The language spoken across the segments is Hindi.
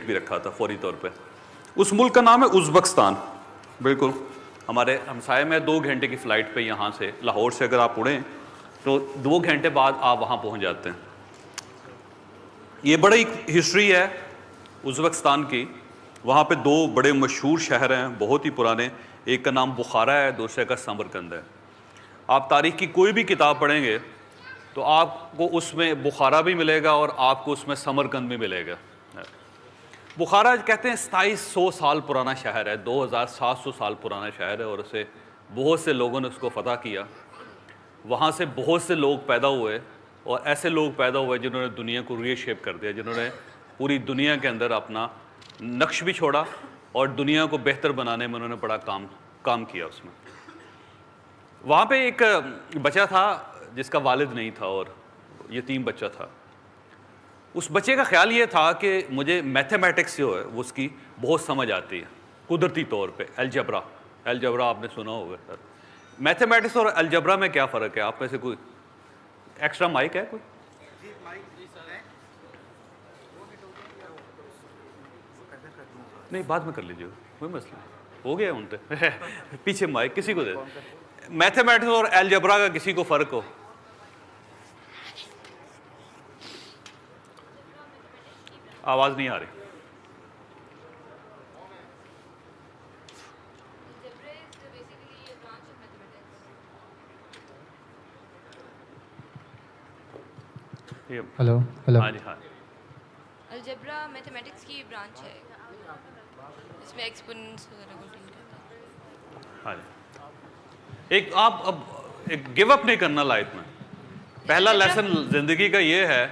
भी रखा था फौरी तौर पे। उस मुल्क का नाम है उज़्बेकिस्तान। बिल्कुल हमारे हमसाये में 2 घंटे की फ़्लाइट पे यहाँ से लाहौर से अगर आप उड़ें तो 2 घंटे बाद आप वहाँ पहुँच जाते हैं। ये बड़ी हिस्ट्री है उज़्बेकिस्तान की। वहाँ पे 2 बड़े मशहूर शहर हैं, बहुत ही पुराने। एक का नाम बुखारा है, दूसरे का समरकंद है। आप तारीख़ की कोई भी किताब पढ़ेंगे तो आपको उसमें बुखारा भी मिलेगा और आपको उसमें समरकंद भी मिलेगा। बुखारा कहते हैं 2700 साल पुराना शहर है, 2700 साल पुराना शहर है और उसे बहुत से लोगों ने उसको फ़तह किया। वहाँ से बहुत से लोग पैदा हुए और ऐसे लोग पैदा हुए जिन्होंने दुनिया को रीशेप कर दिया, जिन्होंने पूरी दुनिया के अंदर अपना नक्श भी छोड़ा और दुनिया को बेहतर बनाने में उन्होंने बड़ा काम किया उसमें। वहाँ पे एक बच्चा था जिसका वालिद नहीं था और यतीम बच्चा था। उस बच्चे का ख्याल ये था कि मुझे मैथमेटिक्स जो है वो उसकी बहुत समझ आती है कुदरती तौर पे। अलजबरा आपने सुना होगा सर। मैथमेटिक्स और अलजबरा में क्या फ़र्क है? आप में से कोई एक्स्ट्रा माइक है कोई? नहीं, बाद में कर लीजिए, कोई मसला हो गया उन पे पीछे माइक किसी को दे। मैथमेटिक्स और अलजबरा का किसी को फ़र्क हो? आवाज़ नहीं आ रही। Hello hello. हाँ जी, हाँ। अलजेब्रा मैथमेटिक्स की ब्रांच है इसमें एक्सपोनेंट्स वगैरह को डील करता है। हाँ जी। एक आप अब एक गिव अप नहीं करना लाइफ में। पहला लेसन ज़िंदगी का ये है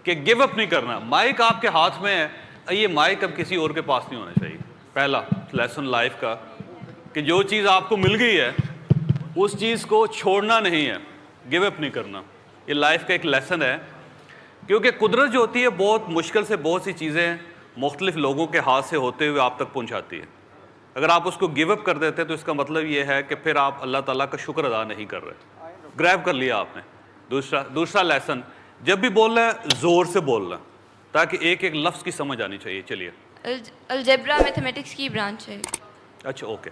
कि गिव अप नहीं करना। माइक आपके हाथ में है, ये माइक अब किसी और के पास नहीं होना चाहिए। पहला लेसन लाइफ का कि जो चीज़ आपको मिल गई है उस चीज़ को छोड़ना नहीं है, गिव अप नहीं करना। ये लाइफ का एक लेसन है, क्योंकि कुदरत जो होती है बहुत मुश्किल से बहुत सी चीज़ें मुख्तलिफ लोगों के हाथ से होते हुए आप तक पहुँचाती है। अगर आप उसको गिव अप कर देते तो इसका मतलब ये है कि फिर आप अल्लाह ताला का शुक्र अदा नहीं कर रहे। ग्रैब कर लिया आपने। दूसरा लेसन, जब भी बोलना है ज़ोर से बोलना ताकि एक एक लफ्ज़ की समझ आनी चाहिए। चलिए। अलजेब्रा मैथमेटिक्स की ब्रांच है। अच्छा, ओके।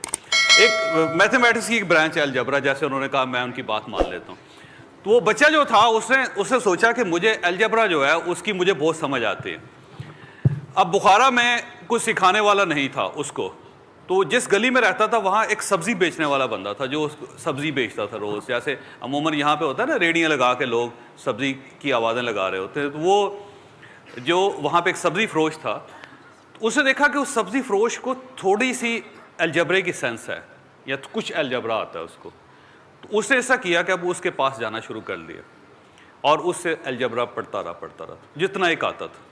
एक मैथमेटिक्स की एक ब्रांच है अलजबरा, जैसे उन्होंने कहा, मैं उनकी बात मान लेता हूँ। तो वो बच्चा जो था उसने सोचा कि मुझे अलजबरा जो है उसकी मुझे बहुत समझ आती है। अब बुखारा में कुछ सिखाने वाला नहीं था उसको, तो जिस गली में रहता था वहाँ एक सब्ज़ी बेचने वाला बंदा था जो सब्ज़ी बेचता था रोज़। जैसे अमूमन यहाँ पे होता है ना, रेडियाँ लगा के लोग सब्ज़ी की आवाज़ें लगा रहे होते हैं। तो वो जो वहाँ पे एक सब्ज़ी फ़रोश था, तो उसने देखा कि उस सब्ज़ी फ़रोश को थोड़ी सी अलजबरे की सेंस है या तो कुछ अलजबरा आता है उसको। तो उसने ऐसा किया कि अब उसके पास जाना शुरू कर दिया और उससे अलजबरा पढ़ता रहा जितना एक आता था।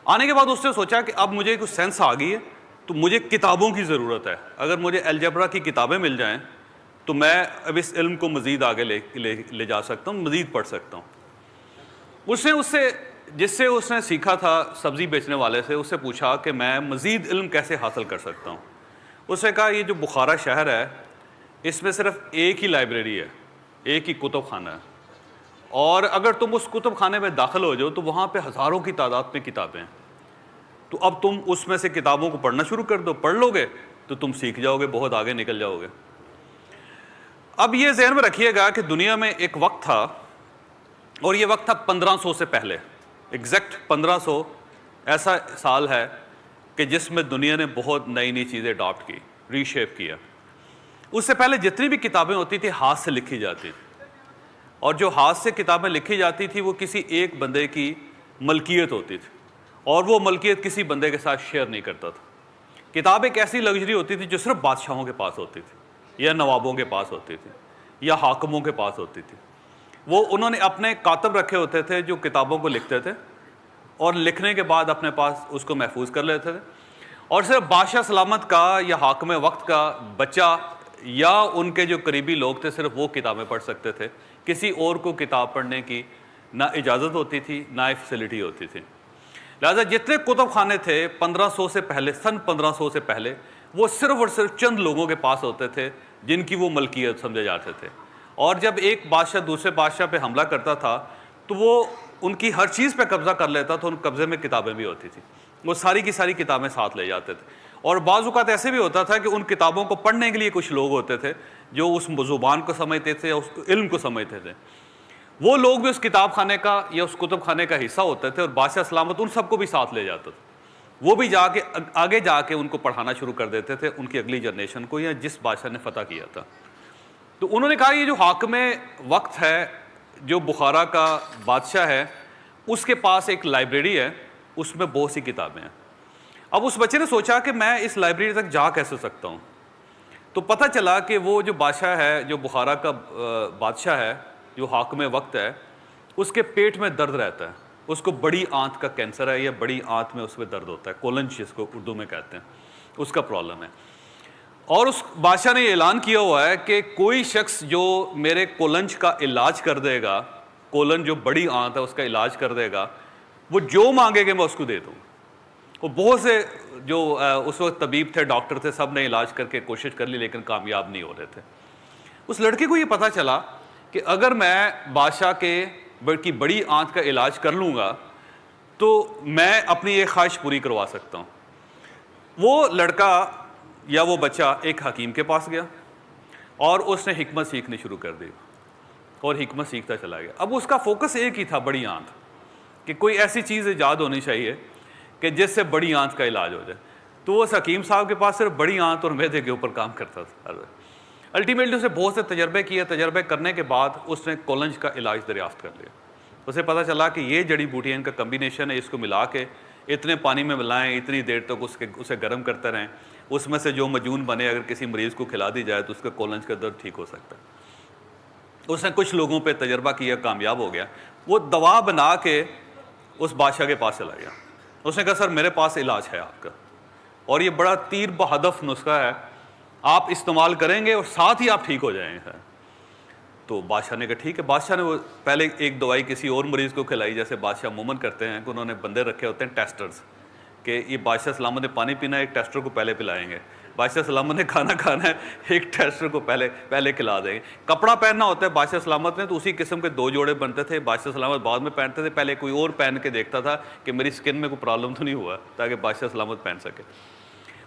आने के बाद उसने सोचा कि अब मुझे कुछ सेंस आ गई है तो मुझे किताबों की ज़रूरत है। अगर मुझे अलजबरा की किताबें मिल जाएं तो मैं अब इस इल्म को मज़ीद आगे ले जा सकता हूँ, मज़ीद पढ़ सकता हूँ। उससे जिससे उसने सीखा था सब्ज़ी बेचने वाले से, उससे पूछा कि मैं मज़ीद इल्म कैसे हासिल कर सकता हूँ। उसने कहा, ये जो बुखारा शहर है इसमें सिर्फ एक ही लाइब्रेरी है, एक ही कुतुब खाना है, और अगर तुम उस कुतुब खाने में दाखिल हो जाओ तो वहाँ पे हज़ारों की तादाद में किताबें हैं। तो अब तुम उसमें से किताबों को पढ़ना शुरू कर दो, पढ़ लोगे तो तुम सीख जाओगे, बहुत आगे निकल जाओगे। अब ये ज़हन में रखिएगा कि दुनिया में एक वक्त था, और ये वक्त था 1500 से पहले। एग्जैक्ट 1500 ऐसा साल है कि जिसमें दुनिया ने बहुत नई नई चीज़ें अडॉप्ट की, रीशेप किया। उससे पहले जितनी भी किताबें होती थी हाथ से लिखी जाती थी, और जो हाथ से किताबें लिखी जाती थी वो किसी एक बंदे की मलकियत होती थी, और वो मलकियत किसी बंदे के साथ शेयर नहीं करता था। किताब एक ऐसी लग्जरी होती थी जो सिर्फ बादशाहों के पास होती थी, या नवाबों के पास होती थी, या हाकिमों के पास होती थी। वो उन्होंने अपने कातब रखे होते थे जो किताबों को लिखते थे, और लिखने के बाद अपने पास उसको महफूज कर लेते थे। और सिर्फ बादशाह सलामत का या हाकिम वक्त का बच्चा या उनके जो करीबी लोग थे, सिर्फ वो किताबें पढ़ सकते थे। किसी और को किताब पढ़ने की ना इजाज़त होती थी, ना फैसिलिटी होती थी। लिहाजा जितने कुतुब खाने थे 1500 से पहले, सन 1500 से पहले, वो सिर्फ और सिर्फ चंद लोगों के पास होते थे जिनकी वो मलकियत समझे जाते थे। और जब एक बादशाह दूसरे बादशाह पे हमला करता था तो वो उनकी हर चीज़ पे कब्जा कर लेता तो उन कब्जे में किताबें भी होती थी, वो सारी की सारी किताबें साथ ले जाते थे। और बाज़ औक़ात ऐसे भी होता था कि उन किताबों को पढ़ने के लिए कुछ लोग होते थे जो उस ज़ुबान को समझते थे, उस इल्म को समझते थे, वो लोग भी उस किताब खाने का या उस कुतुब खाने का हिस्सा होते थे और बादशाह सलामत उन सबको भी साथ ले जाता था। वो भी जाके आगे जाके उनको पढ़ाना शुरू कर देते थे, उनकी अगली जनरेशन को, या जिस बादशाह ने फतह किया था। तो उन्होंने कहा ये जो हाकिम वक्त है, जो बुखारा का बादशाह है, उसके पास एक लाइब्रेरी है, उसमें बहुत सी किताबें हैं। अब उस बच्चे ने सोचा कि मैं इस लाइब्रेरी तक जा कैसे सकता हूँ। तो पता चला कि वो जो बादशाह है, जो बुखारा का बादशाह है, जो हाकिम वक्त है, उसके पेट में दर्द रहता है, उसको बड़ी आंत का कैंसर है, या बड़ी आंत में उसमें दर्द होता है, कोलंज जिसको उर्दू में कहते हैं, उसका प्रॉब्लम है। और उस बादशाह ने ये ऐलान किया हुआ है कि कोई शख्स जो मेरे कोलंज का इलाज कर देगा, कोलन जो बड़ी आंत है उसका इलाज कर देगा, वो जो मांगेगा मैं उसको दे दूँगा। वो बहुत से जो उस वक्त तबीब थे, डॉक्टर थे, सब ने इलाज करके कोशिश कर ली लेकिन कामयाब नहीं हो रहे थे। उस लड़के को ये पता चला कि अगर मैं बादशाह की बड़ी आंत का इलाज कर लूँगा तो मैं अपनी एक ख्वाहिश पूरी करवा सकता हूँ। वो लड़का या वो बच्चा एक हकीम के पास गया और उसने हिकमत सीखनी शुरू कर दी और हिकमत सीखता चला गया। अब उसका फोकस एक ही था, बड़ी आंत, कि कोई ऐसी चीज़ ईजाद होनी चाहिए कि जिससे बड़ी आंत का इलाज हो जाए। तो वो उस हकीम साहब के पास सिर्फ बड़ी आंत और मैदे के ऊपर काम करता था। अल्टीमेटली उसे बहुत से तजर्बे किए, तजर्बे करने के बाद उसने कोलंज का इलाज दरियाफ्त कर लिया। उसे पता चला कि ये जड़ी बूटियाँ इनका कम्बिनेशन है, इसको मिला के इतने पानी में मिलाएं, इतनी देर तक उसे गर्म करते रहें, उसमें से जो मजून बने अगर किसी मरीज़ को खिला दी जाए तो उसका कोलंज का दर्द ठीक हो सकता है। उसने कुछ लोगों पे तजर्बा किया, कामयाब हो गया। वो दवा बना के उस बादशाह के पास चला गया। उसने कहा सर मेरे पास इलाज है आपका, और ये बड़ा तीर बहदफ नुस्खा है, आप इस्तेमाल करेंगे और साथ ही आप ठीक हो जाएंगे। तो बादशाह ने कहा ठीक है। बादशाह ने वो पहले एक दवाई किसी और मरीज़ को खिलाई, जैसे बादशाह अमूमन करते हैं कि उन्होंने बंदे रखे होते हैं टेस्टर्स, कि ये बादशाह सलामत ने पानी पीना है, एक टेस्टर को पहले पिलाएंगे, बादशाह सलामत ने खाना खाना है, एक टेस्टर को पहले खिला देंगे। कपड़ा पहनना होता है बादशाह सलामत ने, तो उसी किस्म के 2 जोड़े बनते थे, बादशाह सलामत बाद में पहनते थे, पहले कोई और पहन के देखता था कि मेरी स्किन में कोई प्रॉब्लम तो नहीं हुआ, ताकि बादशाह सलामत पहन सके।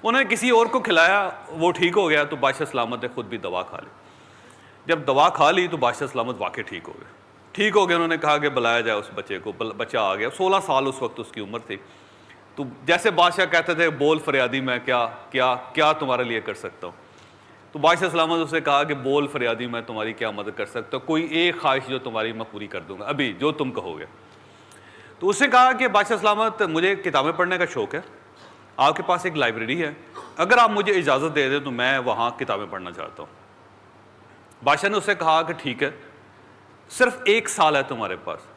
उन्होंने किसी और को खिलाया, वो ठीक हो गया, तो बादशाह सलामत ने खुद भी दवा खा ली। जब दवा खा ली तो बादशाह सलामत वाकई ठीक हो गए। ठीक हो गए, उन्होंने कहा कि बुलाया जाए उस बच्चे को। बच्चा आ गया, 16 साल उस वक्त उसकी उम्र थी। तो जैसे बादशाह कहते थे बोल फरियादी, मैं क्या तुम्हारे लिए कर सकता हूँ। तो बादशाह सलामत उससे कहा कि बोल फरियादी, मैं तुम्हारी क्या मदद कर सकता हूँ, कोई एक ख्वाहिश जो तुम्हारी मैं पूरी कर दूंगा, अभी जो तुम कहोगे। तो उसने कहा कि बादशाह सलामत मुझे किताबें पढ़ने का शौक़ है, आपके पास एक लाइब्रेरी है, अगर आप मुझे इजाज़त दे दें तो मैं वहाँ किताबें पढ़ना चाहता हूँ। बादशाह ने उससे कहा कि ठीक है, सिर्फ 1 साल है तुम्हारे पास,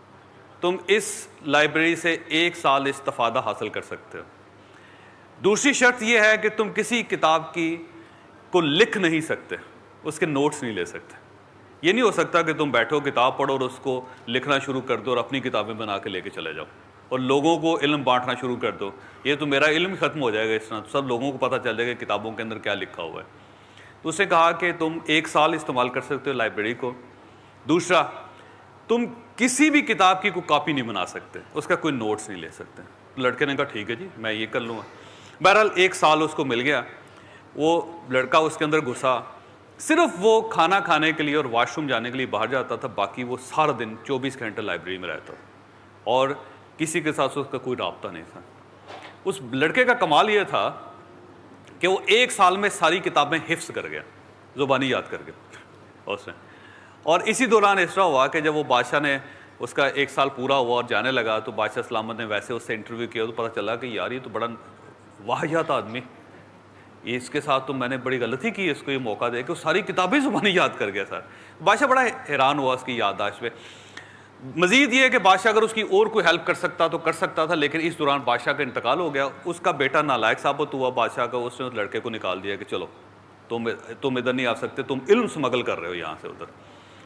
तुम इस लाइब्रेरी से 1 साल इस्तिफ़ादा हासिल कर सकते हो। दूसरी शर्त यह है कि तुम किसी किताब को लिख नहीं सकते, उसके नोट्स नहीं ले सकते। ये नहीं हो सकता कि तुम बैठो, किताब पढ़ो और उसको लिखना शुरू कर दो और अपनी किताबें बना के लेके चले जाओ और लोगों को इल्म बांटना शुरू कर दो। ये तो मेरा इल्म ख़त्म हो जाएगा, इस तरह तो सब लोगों को पता चल जाएगा किताबों के अंदर क्या लिखा हुआ है। तो उसने कहा कि तुम 1 साल इस्तेमाल कर सकते हो लाइब्रेरी को। दूसरा, तुम किसी भी किताब की कोई कॉपी नहीं बना सकते, उसका कोई नोट्स नहीं ले सकते। तो लड़के ने कहा ठीक है जी, मैं ये कर लूँगा। बहरहाल 1 साल उसको मिल गया। वो लड़का उसके अंदर घुसा, सिर्फ वो खाना खाने के लिए और वॉशरूम जाने के लिए बाहर जाता था, बाकी वो सारा दिन 24 घंटे लाइब्रेरी में रहता था और किसी के साथ उसका कोई राब्ता नहीं था। उस लड़के का कमाल ये था कि वो 1 साल में सारी किताबें हिफ्स कर गया, ज़ुबानी याद कर गया उसने। और इसी दौरान ऐसा हुआ कि जब वो बादशाह ने उसका 1 साल पूरा हुआ और जाने लगा, तो बादशाह सलामत ने वैसे उससे इंटरव्यू किया तो पता चला कि यार ये तो बड़ा वाहियात आदमी, इसके साथ तो मैंने बड़ी गलती की, इसको ये मौका दे कि वो सारी किताबें ज़ुबानी याद कर गया सर। बादशाह बड़ा हैरान हुआ उसकी याददाश्त पे। मज़ीद ये है कि बादशाह अगर उसकी और कोई हेल्प कर सकता तो कर सकता था, लेकिन इस दौरान बादशाह का इंतकाल हो गया। उसका बेटा नालायक साबित हुआ बादशाह का, उसने उस लड़के को निकाल दिया कि चलो तुम इधर नहीं आ सकते, तुम इल्म स्मगल कर रहे हो यहाँ से उधर।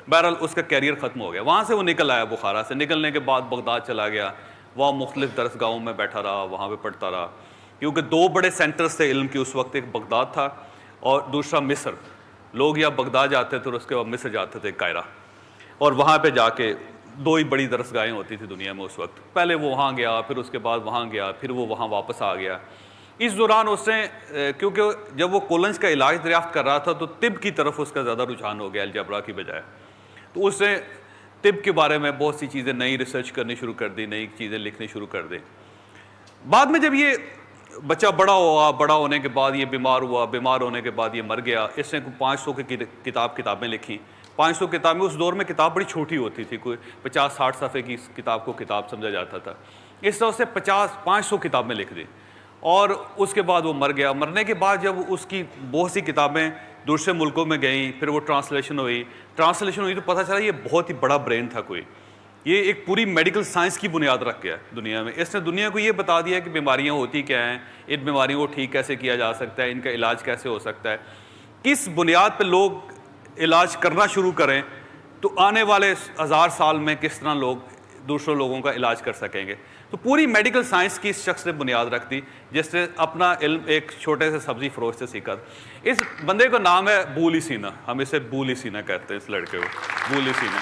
बहरहाल उसका कैरियर ख़त्म हो गया। वहाँ से वो निकल आया बुखारा से। निकलने के बाद बगदाद चला गया, वहाँ मुख्तलिफ दरसगाहों में बैठा रहा, वहाँ पे पढ़ता रहा, क्योंकि 2 बड़े सेंटर्स थे इल्म की उस वक्त, एक बगदाद था और दूसरा मिस्र। लोग या बगदाद जाते थे और उसके बाद मिस्र जाते थे, कायरा, और वहाँ पे जाके दो ही बड़ी दरसगाहें होती थी दुनिया में उस वक्त। पहले वो वहाँ गया, फिर उसके बाद वहाँ गया, फिर वो वहाँ वापस आ गया। इस दौरान उसने क्योंकि जब वो कोलंज का इलाज दरियाफ्त कर रहा था तो तिब की तरफ उसका ज़्यादा रुझान हो गया अलजबरा की बजाय। तो उसने तिब के बारे में बहुत सी चीज़ें नई रिसर्च करनी शुरू कर दी, नई चीज़ें लिखनी शुरू कर दी। बाद में जब ये बच्चा बड़ा हुआ, बड़ा होने के बाद ये बीमार हुआ, बीमार होने के बाद ये मर गया। इसने 500 की किताबें लिखी। 500 किताबें, उस दौर में किताब बड़ी छोटी होती थी, कोई 50-60 सफ़े की किताब को किताब समझा जाता था। इस तरह से 500 किताबें लिख दी और उसके बाद वो मर गया। मरने के बाद जब उसकी बहुत सी किताबें दूसरे मुल्कों में गई, फिर वो ट्रांसलेशन हुई तो पता चला ये बहुत ही बड़ा ब्रेन था कोई। ये एक पूरी मेडिकल साइंस की बुनियाद रख गया दुनिया में। इसने दुनिया को ये बता दिया कि बीमारियां होती क्या हैं, इन बीमारियों को ठीक कैसे किया जा सकता है, इनका इलाज कैसे हो सकता है। किस बुनियाद पर लोग इलाज करना शुरू करें तो आने वाले 1000 साल में किस तरह लोग दूसरों लोगों का इलाज कर सकेंगे। तो पूरी मेडिकल साइंस की इस शख्स ने बुनियाद रख दी, जिसने अपना इल्म एक छोटे से सब्जी फरोश से सीखा। इस बंदे का नाम है बूली सीना। हम इसे बूली सीना कहते हैं, इस लड़के को बूली सीना।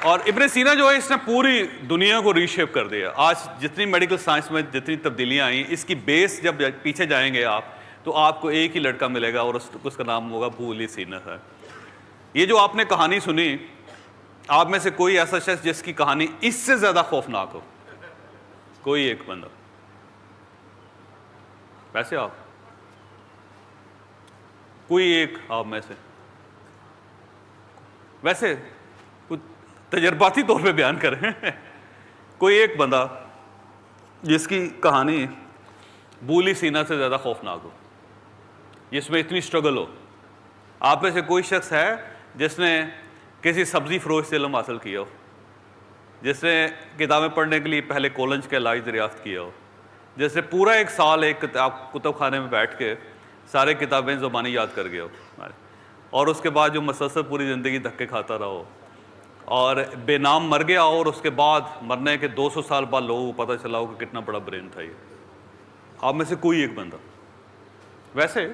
और इब्ने सीना जो है, इसने पूरी दुनिया को रीशेप कर दिया। आज जितनी मेडिकल साइंस में जितनी तब्दीलियां आई, इसकी बेस जब पीछे जाएंगे आप तो आपको एक ही लड़का मिलेगा और उसका नाम होगा बूली सीना है। ये जो आपने कहानी सुनी, आप में से कोई ऐसा शख्स जिसकी कहानी इससे ज्यादा खौफनाक हो? कोई एक बंदा? वैसे आप कोई एक आप में से वैसे कुछ तजर्बाती तौर पे बयान करें कोई एक बंदा जिसकी कहानी बूली सीना से ज्यादा खौफनाक हो, जिसमें इतनी स्ट्रगल हो। आप में से कोई शख्स है जिसने किसी सब्जी फरोश से इल्म हासिल किया हो, जिसने किताबें पढ़ने के लिए पहले कॉलेज का इलाज दरियाफ्त किया हो, जैसे पूरा एक साल एक कुतुब खाने में बैठ के सारे किताबें ज़ुबानी याद कर गया हो, और उसके बाद जो मसलसल पूरी ज़िंदगी धक्के खाता रहा हो और बेनाम मर गया हो, और उसके बाद मरने के 200 साल बाद लोगों को पता चला हो कि कितना बड़ा ब्रेन था ये। आप में से कोई एक बंदा? वैसे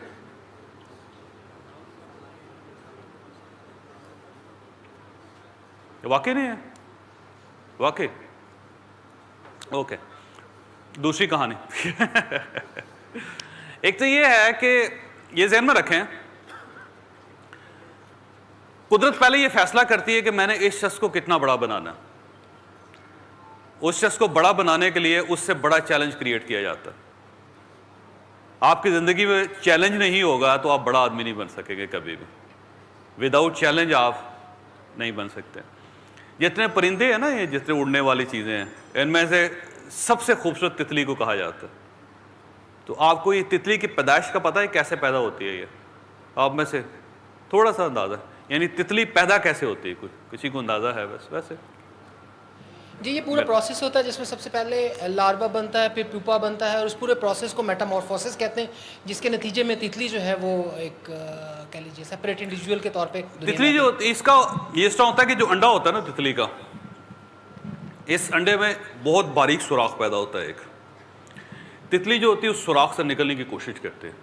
वाकई नहीं है? वाकई? ओके, दूसरी कहानी एक तो ये है कि ये ज़हन में रखें, कुदरत पहले ये फैसला करती है कि मैंने इस शख्स को कितना बड़ा बनाना। उस शख्स को बड़ा बनाने के लिए उससे बड़ा चैलेंज क्रिएट किया जाता है। आपकी ज़िंदगी में चैलेंज नहीं होगा तो आप बड़ा आदमी नहीं बन सकेंगे कभी भी। विदाउट चैलेंज आप नहीं बन सकते। जितने परिंदे हैं ना, ये जितने उड़ने वाली चीज़ें हैं, इनमें से सबसे खूबसूरत तितली को कहा जाता है। तो आपको ये तितली की पैदाइश का पता है कैसे पैदा होती है? ये आप में से थोड़ा सा अंदाज़ा, यानी तितली पैदा कैसे होती है? किसी को अंदाज़ा है? बस वैसे जी, ये पूरा प्रोसेस होता है जिसमें सबसे पहले लार्वा बनता है, फिर प्यूपा बनता है, और उस पूरे प्रोसेस को मेटामॉर्फोसिस कहते हैं, जिसके नतीजे में तितली जो है वो एक कह लीजिए सेपरेट इंडिविजुअल के तौर पे तितली जो इसका ये इस तरह होता है कि जो अंडा होता है ना तितली का, इस अंडे में बहुत बारीक सुराख पैदा होता है। एक तितली जो होती है उस सुराख से निकलने की कोशिश करती है,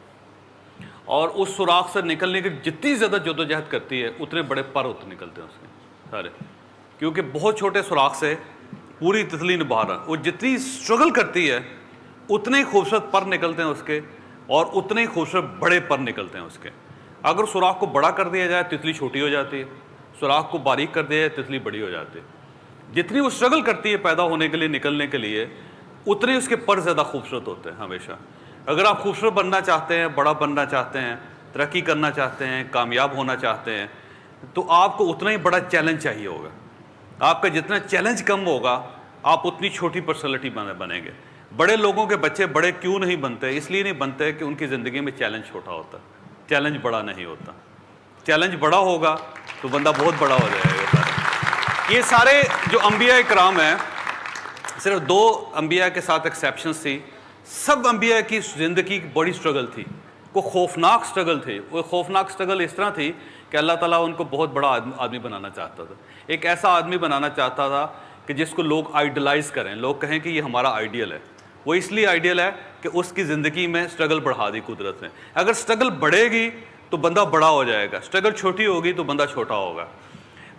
और उस सुराख से निकलने की जितनी ज़्यादा जद्दोजहद करती है उतने बड़े पर होते निकलते हैं उसके सारे, क्योंकि बहुत छोटे सुराख से पूरी तितली ने बाहर, वो जितनी स्ट्रगल करती है उतने ही खूबसूरत पर निकलते हैं उसके, और उतने ही खूबसूरत बड़े पर निकलते हैं उसके। अगर सुराख को बड़ा कर दिया जाए तितली छोटी हो जाती है, सुराख को बारीक कर दिया जाए तितली बड़ी हो जाती है। जितनी वो स्ट्रगल करती है पैदा होने के लिए, निकलने के लिए, उतने उसके पर ज़्यादा खूबसूरत होते हैं हमेशा। अगर आप खूबसूरत बनना चाहते हैं, बड़ा बनना चाहते हैं, तरक्की करना चाहते हैं, कामयाब होना चाहते हैं, तो आपको उतना ही बड़ा चैलेंज चाहिए होगा। आपका जितना चैलेंज कम होगा आप उतनी छोटी पर्सनैलिटी बनेंगे। बड़े लोगों के बच्चे बड़े क्यों नहीं बनते? इसलिए नहीं बनते कि उनकी ज़िंदगी में चैलेंज छोटा होता है, चैलेंज बड़ा नहीं होता। चैलेंज बड़ा होगा तो बंदा बहुत बड़ा हो जाएगा। ये सारे जो अंबिया इकराम हैं, सिर्फ 2 अंबिया के साथ एक्सेप्शंस थी, सब अंबिया की ज़िंदगी बड़ी स्ट्रगल थी, को खौफनाक स्ट्रगल थी। वो खौफनाक स्ट्रगल इस तरह थी कि अल्लाह ताला उनको बहुत बड़ा आदमी बनाना चाहता था। एक ऐसा आदमी बनाना चाहता था कि जिसको लोग आइडलाइज करें, लोग कहें कि ये हमारा आइडियल है। वो इसलिए आइडियल है कि उसकी ज़िंदगी में स्ट्रगल बढ़ा दी कुदरत ने। अगर स्ट्रगल बढ़ेगी तो बंदा बड़ा हो जाएगा, स्ट्रगल छोटी होगी तो बंदा छोटा होगा।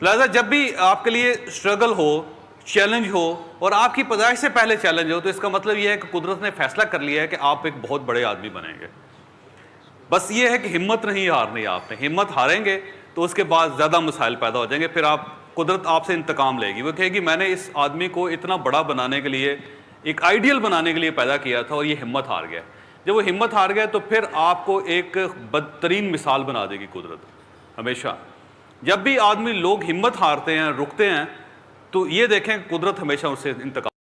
लिहाजा जब भी आपके लिए स्ट्रगल हो, चैलेंज हो और आपकी पैदाइश से पहले चैलेंज हो, तो इसका मतलब यह है कि कुदरत ने फैसला कर लिया है कि आप एक बहुत बड़े आदमी बनेंगे। बस ये है कि हिम्मत नहीं हारनी आपने। हिम्मत हारेंगे तो उसके बाद ज़्यादा मसाइल पैदा हो जाएंगे, फिर आप कुदरत आपसे इंतकाम लेगी। वो कहेगी मैंने इस आदमी को इतना बड़ा बनाने के लिए, एक आइडियल बनाने के लिए पैदा किया था और ये हिम्मत हार गया। जब वो हिम्मत हार गया तो फिर आपको एक बदतरीन मिसाल बना देगी कुदरत हमेशा। जब भी आदमी लोग हिम्मत हारते हैं, रुकते हैं, तो ये देखें कुदरत हमेशा उससे इंतकाम